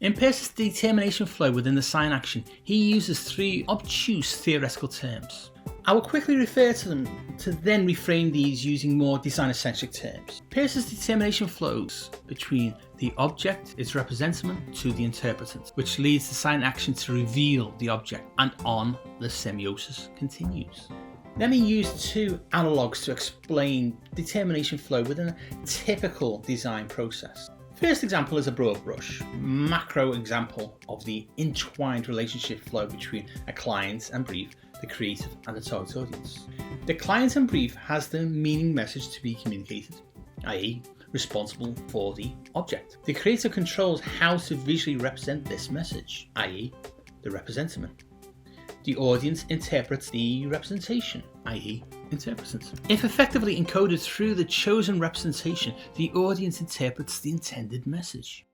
In Peirce's determination flow within the sign action, he uses three obtuse theoretical terms. I will quickly refer to them to then reframe these using more designer-centric terms. Peirce's determination flows between the object, its representament, to the interpretant, which leads the sign action to reveal the object, and on the semiosis continues. Let me use two analogues to explain determination flow within a typical design process. First example is a broad brush, macro example of the entwined relationship flow between a client and brief, the creative and the target audience. The client and brief has the meaning message to be communicated, i.e. responsible for the object. The creator controls how to visually represent this message, i.e. the representament. The audience interprets the representation, i.e. interpretant. If effectively encoded through the chosen representation, the audience interprets the intended message.